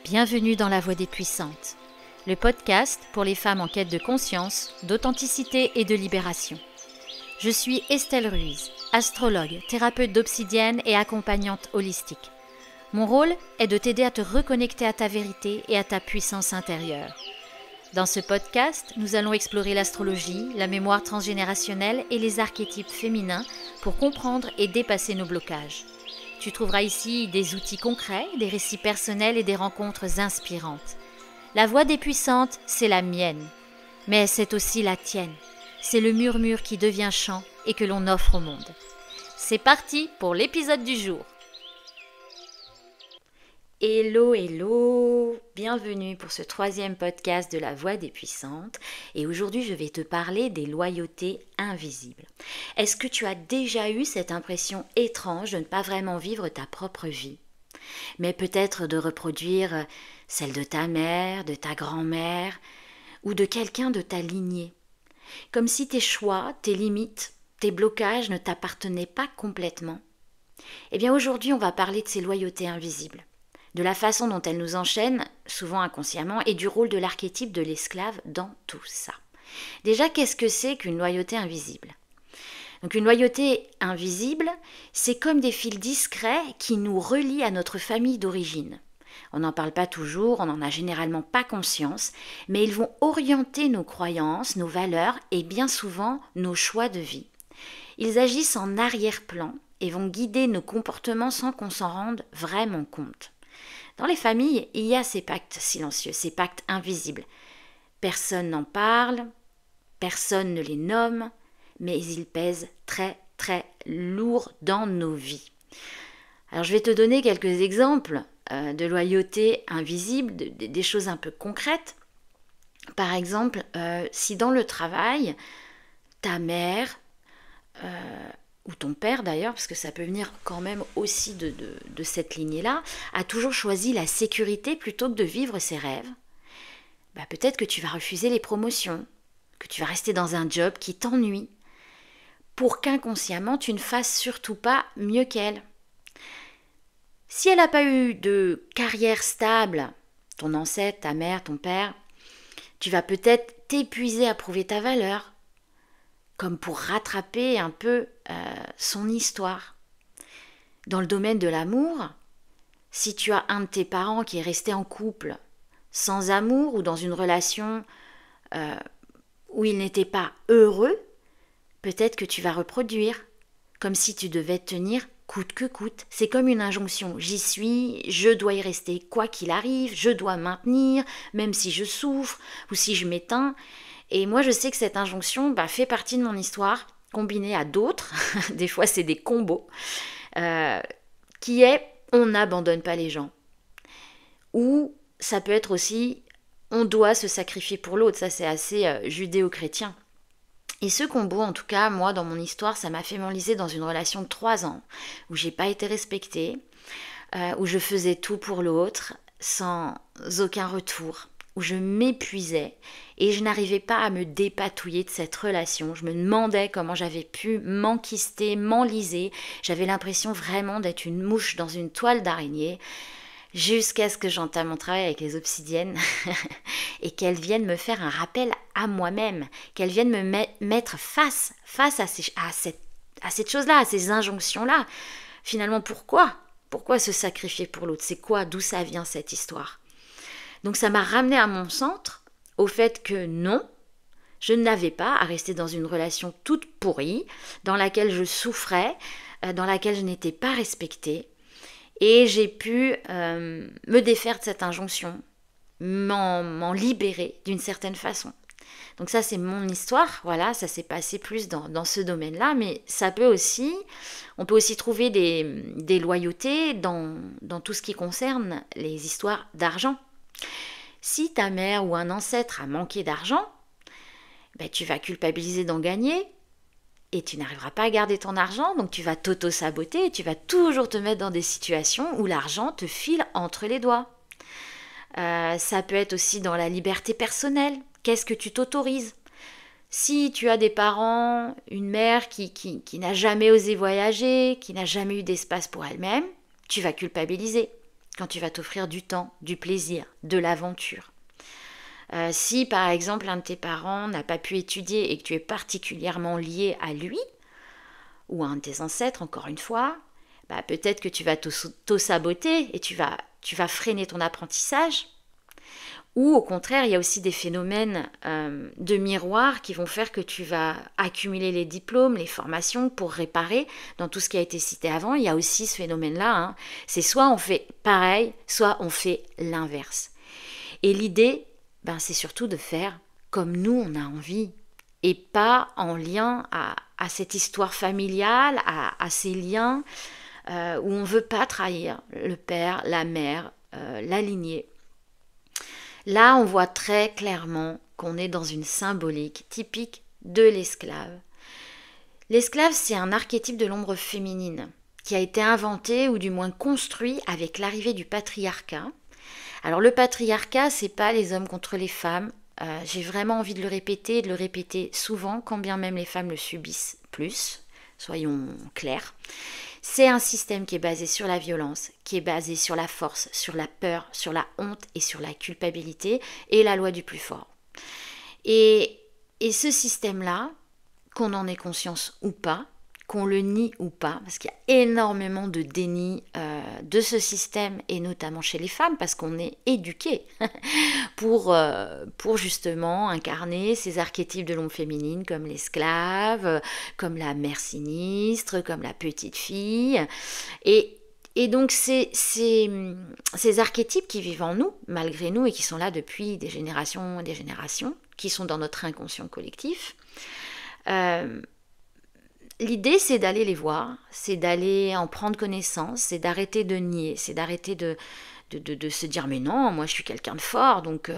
Bienvenue dans La Voix des Puissantes, le podcast pour les femmes en quête de conscience, d'authenticité et de libération. Je suis Estelle Ruiz, astrologue, thérapeute d'obsidienne et accompagnante holistique. Mon rôle est de t'aider à te reconnecter à ta vérité et à ta puissance intérieure. Dans ce podcast, nous allons explorer l'astrologie, la mémoire transgénérationnelle et les archétypes féminins pour comprendre et dépasser nos blocages. Tu trouveras ici des outils concrets, des récits personnels et des rencontres inspirantes. La voix des puissantes, c'est la mienne, mais c'est aussi la tienne. C'est le murmure qui devient chant et que l'on offre au monde. C'est parti pour l'épisode du jour. Hello, hello, bienvenue pour ce 3e podcast de La Voix des Puissantes et aujourd'hui je vais te parler des loyautés invisibles. Est-ce que tu as déjà eu cette impression étrange de ne pas vraiment vivre ta propre vie, mais peut-être de reproduire celle de ta mère, de ta grand-mère ou de quelqu'un de ta lignée, comme si tes choix, tes limites, tes blocages ne t'appartenaient pas complètement? Eh bien aujourd'hui on va parler de ces loyautés invisibles, de la façon dont elle nous enchaîne, souvent inconsciemment, et du rôle de l'archétype de l'esclave dans tout ça. Déjà, qu'est-ce que c'est qu'une loyauté invisible ? Donc une loyauté invisible, c'est comme des fils discrets qui nous relient à notre famille d'origine. On n'en parle pas toujours, on n'en a généralement pas conscience, mais ils vont orienter nos croyances, nos valeurs et bien souvent nos choix de vie. Ils agissent en arrière-plan et vont guider nos comportements sans qu'on s'en rende vraiment compte. Dans les familles, il y a ces pactes silencieux, ces pactes invisibles. Personne n'en parle, personne ne les nomme, mais ils pèsent très très lourd dans nos vies. Alors je vais te donner quelques exemples de loyauté invisible, des choses un peu concrètes. Par exemple, si dans le travail, ta mère ou ton père d'ailleurs, parce que ça peut venir quand même aussi de cette lignée-là, a toujours choisi la sécurité plutôt que de vivre ses rêves, peut-être que tu vas refuser les promotions, que tu vas rester dans un job qui t'ennuie, pour qu'inconsciemment tu ne fasses surtout pas mieux qu'elle. Si elle n'a pas eu de carrière stable, ton ancêtre, ta mère, ton père, tu vas peut-être t'épuiser à prouver ta valeur, comme pour rattraper un peu son histoire. Dans le domaine de l'amour, si tu as un de tes parents qui est resté en couple sans amour ou dans une relation où il n'était pas heureux, peut-être que tu vas reproduire, comme si tu devais tenir coûte que coûte. C'est comme une injonction. J'y suis, je dois y rester quoi qu'il arrive, je dois maintenir, même si je souffre ou si je m'éteins. Et moi, je sais que cette injonction fait partie de mon histoire, combinée à d'autres, des fois c'est des combos, qui est « on n'abandonne pas les gens ». Ou ça peut être aussi « on doit se sacrifier pour l'autre », ça c'est assez judéo-chrétien. Et ce combo, en tout cas, moi, dans mon histoire, ça m'a fait m'enliser dans une relation de 3 ans, où j'ai pas été respectée, où je faisais tout pour l'autre, sans aucun retour, où je m'épuisais et je n'arrivais pas à me dépatouiller de cette relation. Je me demandais comment j'avais pu m'enquister, m'enliser. J'avais l'impression vraiment d'être une mouche dans une toile d'araignée, jusqu'à ce que j'entame mon travail avec les obsidiennes et qu'elles viennent me faire un rappel à moi-même, qu'elles viennent me mettre face à cette chose-là, à ces injonctions-là. Finalement, pourquoi se sacrifier pour l'autre? C'est quoi? D'où ça vient cette histoire? Donc ça m'a ramené à mon centre, au fait que non, je n'avais pas à rester dans une relation toute pourrie, dans laquelle je souffrais, dans laquelle je n'étais pas respectée. Et j'ai pu me défaire de cette injonction, m'en libérer d'une certaine façon. Donc ça c'est mon histoire, voilà, ça s'est passé plus dans ce domaine-là, mais on peut aussi trouver des loyautés dans tout ce qui concerne les histoires d'argent. Si ta mère ou un ancêtre a manqué d'argent, tu vas culpabiliser d'en gagner et tu n'arriveras pas à garder ton argent, donc tu vas t'auto-saboter et tu vas toujours te mettre dans des situations où l'argent te file entre les doigts. Ça peut être aussi dans la liberté personnelle. Qu'est-ce que tu t'autorises ? Si tu as des parents, une mère qui n'a jamais osé voyager, qui n'a jamais eu d'espace pour elle-même, tu vas culpabiliser. quand tu vas t'offrir du temps, du plaisir, de l'aventure. Si par exemple un de tes parents n'a pas pu étudier et que tu es particulièrement lié à lui, ou à un de tes ancêtres, encore une fois, bah, peut-être que tu vas t'auto-saboter et tu vas freiner ton apprentissage. Ou au contraire, il y a aussi des phénomènes de miroir qui vont faire que tu vas accumuler les diplômes, les formations pour réparer dans tout ce qui a été cité avant. Il y a aussi ce phénomène-là. Hein. C'est soit on fait pareil, soit on fait l'inverse. Et l'idée, ben, c'est surtout de faire comme nous on a envie et pas en lien à cette histoire familiale, à ces liens où on ne veut pas trahir le père, la mère, la lignée. Là, on voit très clairement qu'on est dans une symbolique typique de l'esclave. L'esclave, c'est un archétype de l'ombre féminine qui a été inventé ou du moins construit avec l'arrivée du patriarcat. Alors le patriarcat, c'est pas les hommes contre les femmes. J'ai vraiment envie de le répéter et de le répéter souvent, quand bien même les femmes le subissent plus, soyons clairs. C'est un système qui est basé sur la violence, qui est basé sur la force, sur la peur, sur la honte et sur la culpabilité et la loi du plus fort. Et ce système-là, qu'on en ait conscience ou pas, qu'on le nie ou pas, parce qu'il y a énormément de déni de ce système, et notamment chez les femmes, parce qu'on est éduqué pour justement incarner ces archétypes de l'ombre féminine, comme l'esclave, comme la mère sinistre, comme la petite fille. Et donc ces archétypes qui vivent en nous, malgré nous, et qui sont là depuis des générations et des générations, qui sont dans notre inconscient collectif, l'idée, c'est d'aller les voir, c'est d'aller en prendre connaissance, c'est d'arrêter de nier, c'est d'arrêter de se dire « mais non, moi je suis quelqu'un de fort, donc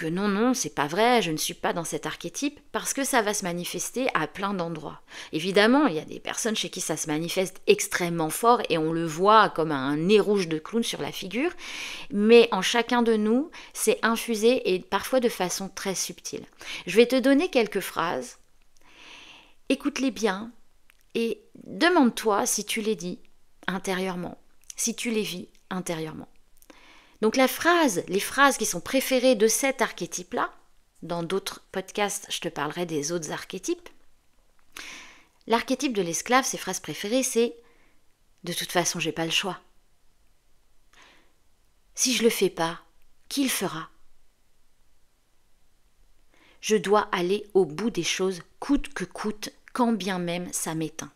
non, c'est pas vrai, je ne suis pas dans cet archétype », parce que ça va se manifester à plein d'endroits. Évidemment, il y a des personnes chez qui ça se manifeste extrêmement fort et on le voit comme un nez rouge de clown sur la figure, mais en chacun de nous, c'est infusé et parfois de façon très subtile. Je vais te donner quelques phrases. Écoute-les bien et demande-toi si tu les dis intérieurement, si tu les vis intérieurement. Donc les phrases qui sont préférées de cet archétype-là, dans d'autres podcasts, je te parlerai des autres archétypes. L'archétype de l'esclave, ses phrases préférées, c'est « de toute façon, j'ai pas le choix. Si je le fais pas, qui le fera ? Je dois aller au bout des choses, coûte que coûte, quand bien même ça m'éteint.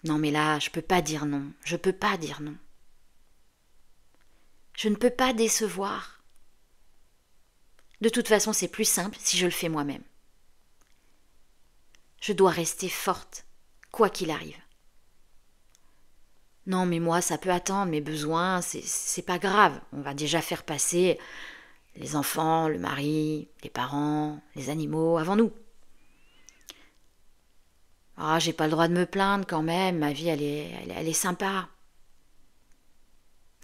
Non mais là, je peux pas dire non, je peux pas dire non. Je ne peux pas décevoir. De toute façon, c'est plus simple si je le fais moi-même. Je dois rester forte, quoi qu'il arrive. Non mais moi, ça peut attendre, mes besoins, c'est pas grave. On va déjà faire passer les enfants, le mari, les parents, les animaux avant nous. Ah, j'ai pas le droit de me plaindre quand même, ma vie elle est sympa.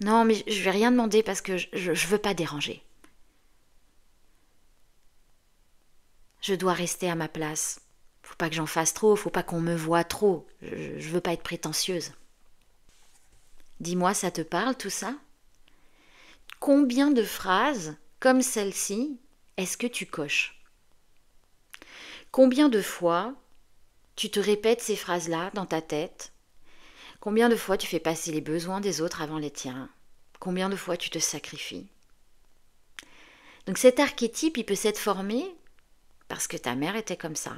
Non, mais je vais rien demander parce que je veux pas déranger. Je dois rester à ma place. Faut pas que j'en fasse trop, faut pas qu'on me voie trop. Je veux pas être prétentieuse. Dis-moi, ça te parle tout ça ? Combien de phrases comme celle-ci est-ce que tu coches ? Combien de fois tu te répètes ces phrases-là dans ta tête ? Combien de fois tu fais passer les besoins des autres avant les tiens ? Combien de fois tu te sacrifies ? Donc cet archétype, il peut s'être formé parce que ta mère était comme ça,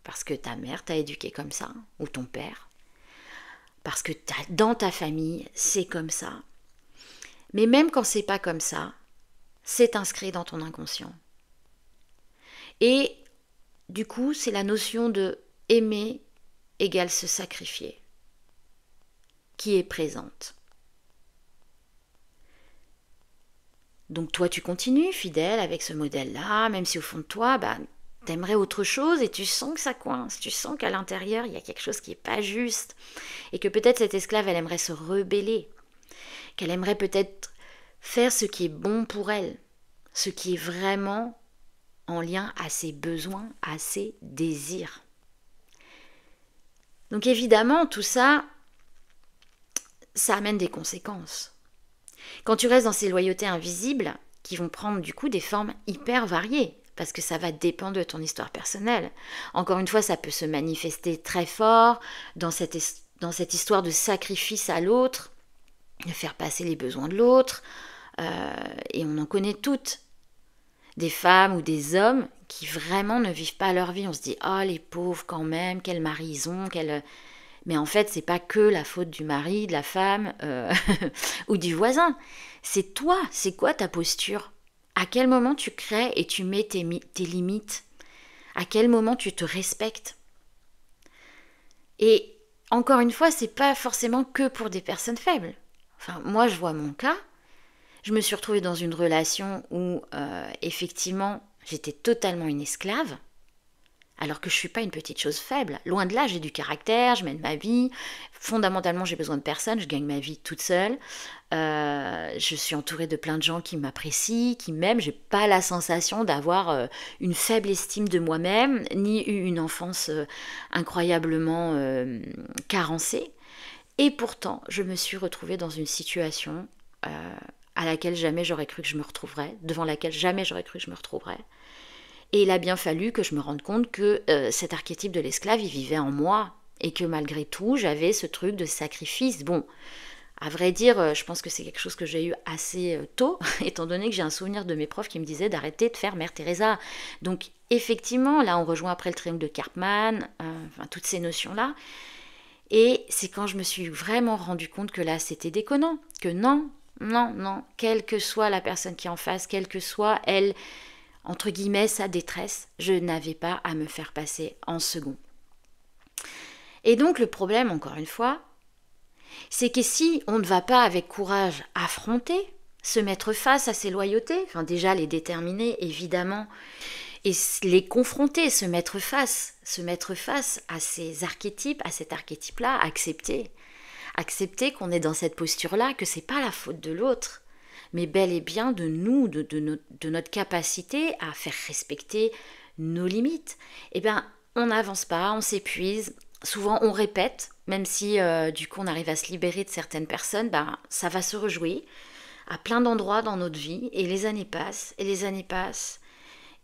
parce que ta mère t'a éduqué comme ça, ou ton père, parce que dans ta famille, c'est comme ça. Mais même quand c'est pas comme ça, c'est inscrit dans ton inconscient. Et du coup, c'est la notion de aimer égale se sacrifier qui est présente. Donc toi, tu continues fidèle avec ce modèle-là, même si au fond de toi, t'aimerais autre chose et tu sens que ça coince, tu sens qu'à l'intérieur, il y a quelque chose qui n'est pas juste et que peut-être cette esclave, elle aimerait se rebeller, qu'elle aimerait peut-être faire ce qui est bon pour elle, ce qui est vraiment en lien à ses besoins, à ses désirs. Donc évidemment, tout ça, ça amène des conséquences. Quand tu restes dans ces loyautés invisibles, qui vont prendre du coup des formes hyper variées, parce que ça va dépendre de ton histoire personnelle. Encore une fois, ça peut se manifester très fort dans cette histoire de sacrifice à l'autre, de faire passer les besoins de l'autre, et on en connaît toutes. Des femmes ou des hommes qui vraiment ne vivent pas leur vie. On se dit, oh les pauvres quand même, quel mari ils ont, Mais en fait, c'est pas que la faute du mari, de la femme ou du voisin. C'est toi, c'est quoi ta posture? À quel moment tu crées et tu mets tes limites? À quel moment tu te respectes? Et encore une fois, c'est pas forcément que pour des personnes faibles. Enfin, moi, je vois mon cas. Je me suis retrouvée dans une relation où, effectivement, j'étais totalement une esclave, alors que je ne suis pas une petite chose faible. Loin de là, j'ai du caractère, je mène ma vie. Fondamentalement, j'ai besoin de personne, je gagne ma vie toute seule. Je suis entourée de plein de gens qui m'apprécient, qui m'aiment. Je n'ai pas la sensation d'avoir une faible estime de moi-même, ni eu une enfance incroyablement carencée. Et pourtant, je me suis retrouvée dans une situation à laquelle jamais j'aurais cru que je me retrouverais, devant laquelle jamais j'aurais cru que je me retrouverais. Et il a bien fallu que je me rende compte que cet archétype de l'esclave, il vivait en moi, et que malgré tout, j'avais ce truc de sacrifice. Bon, à vrai dire, je pense que c'est quelque chose que j'ai eu assez tôt, étant donné que j'ai un souvenir de mes profs qui me disaient d'arrêter de faire Mère Teresa. Donc effectivement, là on rejoint après le triangle de Karpman, enfin, toutes ces notions-là. Et c'est quand je me suis vraiment rendu compte que là c'était déconnant, que non, quelle que soit la personne qui est en face, quelle que soit elle, entre guillemets, sa détresse, je n'avais pas à me faire passer en second. Et donc le problème, encore une fois, c'est que si on ne va pas avec courage affronter, se mettre face à ces loyautés, enfin déjà les déterminer évidemment, et les confronter, se mettre face à ces archétypes, à cet archétype-là, accepter qu'on est dans cette posture-là, que c'est pas la faute de l'autre, mais bel et bien de nous, de notre capacité à faire respecter nos limites. Eh bien, on n'avance pas, on s'épuise, souvent on répète, même si du coup on arrive à se libérer de certaines personnes, ça va se rejouer à plein d'endroits dans notre vie, et les années passent,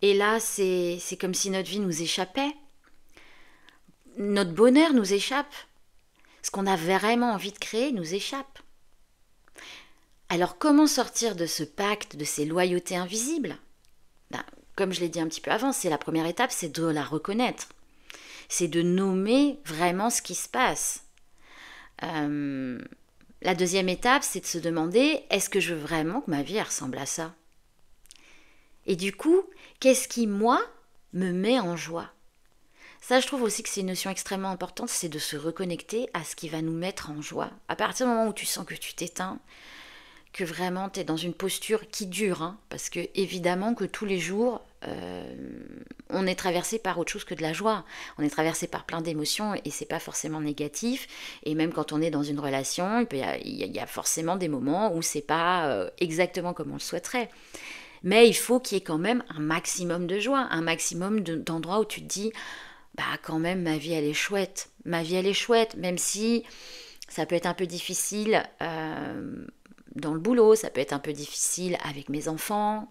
et là c'est comme si notre vie nous échappait, notre bonheur nous échappe, ce qu'on a vraiment envie de créer nous échappe. Alors comment sortir de ce pacte, de ces loyautés invisibles? Comme je l'ai dit un petit peu avant, c'est la première étape, c'est de la reconnaître. C'est de nommer vraiment ce qui se passe. La deuxième étape, c'est de se demander, est-ce que je veux vraiment que ma vie ressemble à ça? Et du coup, qu'est-ce qui, moi, me met en joie? Ça, je trouve aussi que c'est une notion extrêmement importante, c'est de se reconnecter à ce qui va nous mettre en joie. À partir du moment où tu sens que tu t'éteins, que vraiment tu es dans une posture qui dure, parce que évidemment que tous les jours, on est traversé par autre chose que de la joie. On est traversé par plein d'émotions et c'est pas forcément négatif. Et même quand on est dans une relation, il y a forcément des moments où c'est pas exactement comme on le souhaiterait. Mais il faut qu'il y ait quand même un maximum de joie, un maximum d'endroits où tu te dis, quand même ma vie elle est chouette. Ma vie elle est chouette, même si ça peut être un peu difficile dans le boulot, ça peut être un peu difficile avec mes enfants,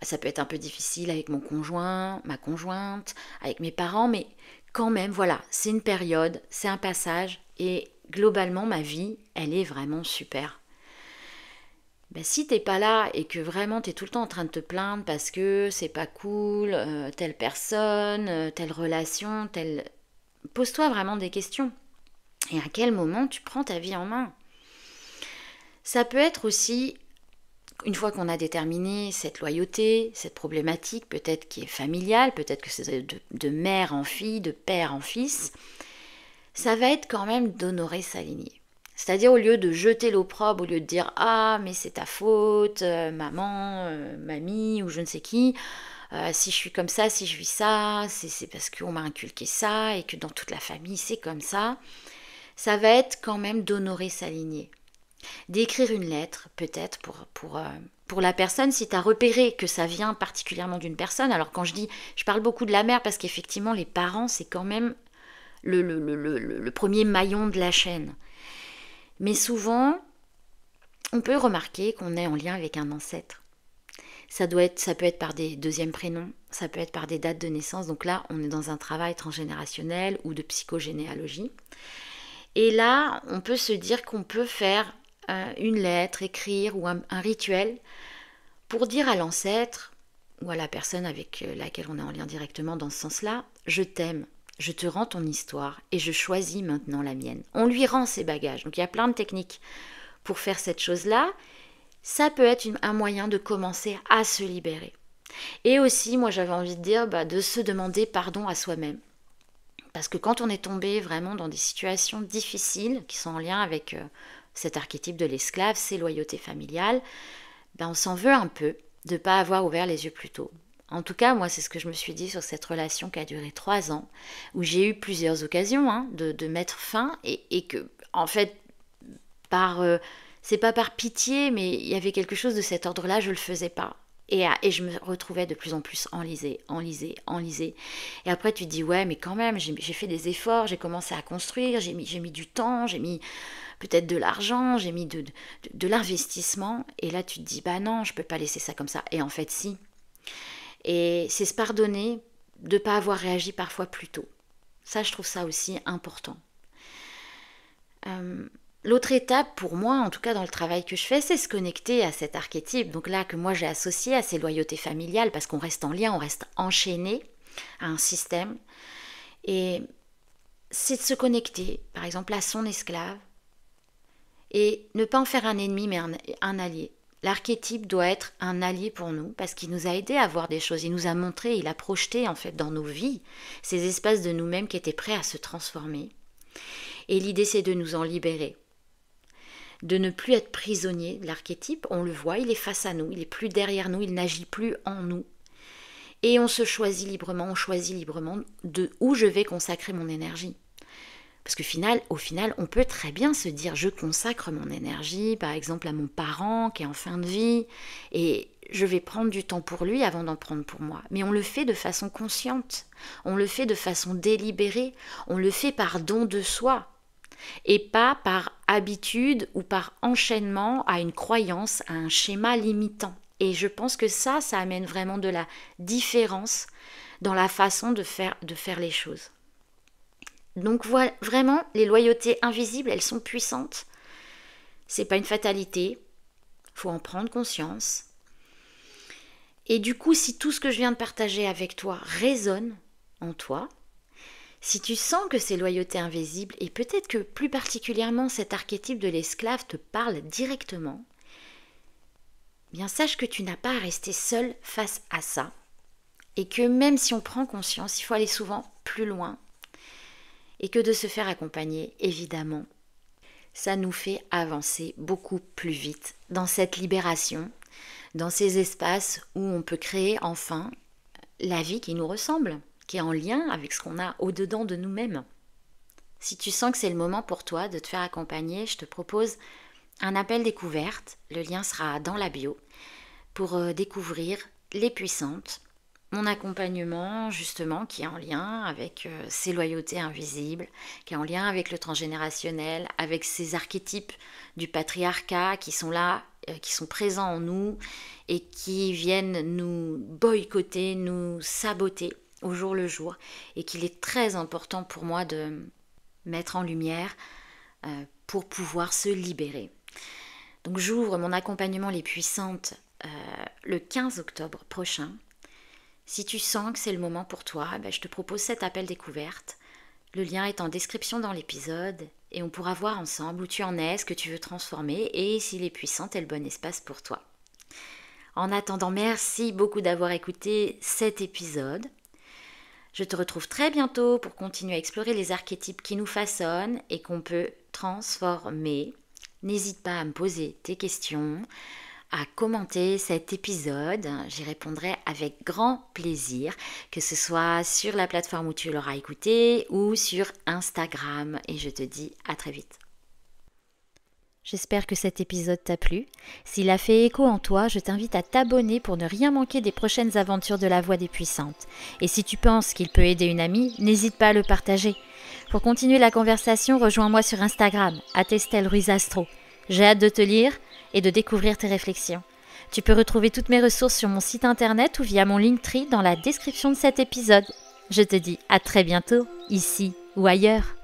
ça peut être un peu difficile avec mon conjoint, ma conjointe, avec mes parents, mais quand même, voilà, c'est une période, c'est un passage, et globalement, ma vie, elle est vraiment super. Si t'es pas là et que vraiment t'es tout le temps en train de te plaindre parce que c'est pas cool, telle personne, telle relation, pose-toi vraiment des questions. Et à quel moment tu prends ta vie en main? Ça peut être aussi, une fois qu'on a déterminé cette loyauté, cette problématique, peut-être qui est familiale, peut-être que c'est de mère en fille, de père en fils, ça va être quand même d'honorer sa lignée. C'est-à-dire au lieu de jeter l'opprobre, au lieu de dire « Ah, mais c'est ta faute, maman, mamie ou je ne sais qui, si je suis comme ça, si je vis ça, c'est parce qu'on m'a inculqué ça et que dans toute la famille c'est comme ça », ça va être quand même d'honorer sa lignée. D'écrire une lettre, peut-être, pour la personne, si tu as repéré que ça vient particulièrement d'une personne. Alors quand je parle beaucoup de la mère, parce qu'effectivement, les parents, c'est quand même le premier maillon de la chaîne. Mais souvent, on peut remarquer qu'on est en lien avec un ancêtre. Ça peut être par des deuxièmes prénoms, ça peut être par des dates de naissance. Donc là, on est dans un travail transgénérationnel ou de psychogénéalogie. Et là, on peut se dire qu'on peut faire une lettre, écrire ou un rituel pour dire à l'ancêtre ou à la personne avec laquelle on est en lien directement dans ce sens-là, je t'aime, je te rends ton histoire et je choisis maintenant la mienne. On lui rend ses bagages. Donc il y a plein de techniques pour faire cette chose-là. Ça peut être un moyen de commencer à se libérer. Et aussi, moi j'avais envie de dire, de se demander pardon à soi-même. Parce que quand on est tombé vraiment dans des situations difficiles, qui sont en lien avec cet archétype de l'esclave, ces loyautés familiales, on s'en veut un peu de ne pas avoir ouvert les yeux plus tôt. En tout cas, moi, c'est ce que je me suis dit sur cette relation qui a duré 3 ans, où j'ai eu plusieurs occasions de mettre fin, et que, en fait, c'est pas par pitié, mais il y avait quelque chose de cet ordre-là, je le faisais pas. Et je me retrouvais de plus en plus enlisée. Et après, tu te dis, ouais, mais quand même, j'ai fait des efforts, j'ai commencé à construire, j'ai mis du temps, j'ai mis peut-être de l'argent, j'ai mis de l'investissement. Et là, tu te dis, non, je peux pas laisser ça comme ça. Et en fait, si. Et c'est se pardonner de ne pas avoir réagi parfois plus tôt. Ça, je trouve ça aussi important. L'autre étape pour moi, en tout cas dans le travail que je fais, c'est se connecter à cet archétype. Donc là, que moi j'ai associé à ces loyautés familiales, parce qu'on reste en lien, on reste enchaîné à un système. Et c'est de se connecter, par exemple, à son esclave, et ne pas en faire un ennemi, mais un allié. L'archétype doit être un allié pour nous, parce qu'il nous a aidés à voir des choses, il nous a montré, il a projeté en fait dans nos vies ces espaces de nous-mêmes qui étaient prêts à se transformer. Et l'idée, c'est de nous en libérer. De ne plus être prisonnier de l'archétype, on le voit, il est face à nous, il n'est plus derrière nous, il n'agit plus en nous. Et on se choisit librement, on choisit librement de où je vais consacrer mon énergie. Parce qu'au final, on peut très bien se dire, je consacre mon énergie, par exemple à mon parent qui est en fin de vie, et je vais prendre du temps pour lui avant d'en prendre pour moi. Mais on le fait de façon consciente, on le fait de façon délibérée, on le fait par don de soi. Et pas par habitude ou par enchaînement à une croyance, à un schéma limitant. Et je pense que ça amène vraiment de la différence dans la façon de faire les choses. Donc voilà, vraiment, les loyautés invisibles, elles sont puissantes. C'est pas une fatalité, faut en prendre conscience. Et du coup, si tout ce que je viens de partager avec toi résonne en toi, si tu sens que ces loyautés invisibles, et peut-être que plus particulièrement cet archétype de l'esclave te parle directement, bien sache que tu n'as pas à rester seul face à ça, et que même si on prend conscience, il faut aller souvent plus loin, et que de se faire accompagner, évidemment, ça nous fait avancer beaucoup plus vite dans cette libération, dans ces espaces où on peut créer enfin la vie qui nous ressemble, qui est en lien avec ce qu'on a au-dedans de nous-mêmes. Si tu sens que c'est le moment pour toi de te faire accompagner, je te propose un appel découverte, le lien sera dans la bio, pour découvrir Les Puissantes, mon accompagnement justement qui est en lien avec ces loyautés invisibles, qui est en lien avec le transgénérationnel, avec ces archétypes du patriarcat qui sont là, qui sont présents en nous et qui viennent nous boycotter, nous saboter au jour le jour, et qu'il est très important pour moi de mettre en lumière pour pouvoir se libérer. Donc j'ouvre mon accompagnement Les Puissantes le 15 octobre prochain. Si tu sens que c'est le moment pour toi, je te propose cet appel découverte. Le lien est en description dans l'épisode et on pourra voir ensemble où tu en es, ce que tu veux transformer et si Les Puissantes est le bon espace pour toi. En attendant, merci beaucoup d'avoir écouté cet épisode. Je te retrouve très bientôt pour continuer à explorer les archétypes qui nous façonnent et qu'on peut transformer. N'hésite pas à me poser tes questions, à commenter cet épisode. J'y répondrai avec grand plaisir, que ce soit sur la plateforme où tu l'auras écouté ou sur Instagram. Et je te dis à très vite. J'espère que cet épisode t'a plu. S'il a fait écho en toi, je t'invite à t'abonner pour ne rien manquer des prochaines aventures de la Voix des Puissantes. Et si tu penses qu'il peut aider une amie, n'hésite pas à le partager. Pour continuer la conversation, rejoins-moi sur Instagram, @EstelleRuizAstro. J'ai hâte de te lire et de découvrir tes réflexions. Tu peux retrouver toutes mes ressources sur mon site internet ou via mon Linktree dans la description de cet épisode. Je te dis à très bientôt, ici ou ailleurs.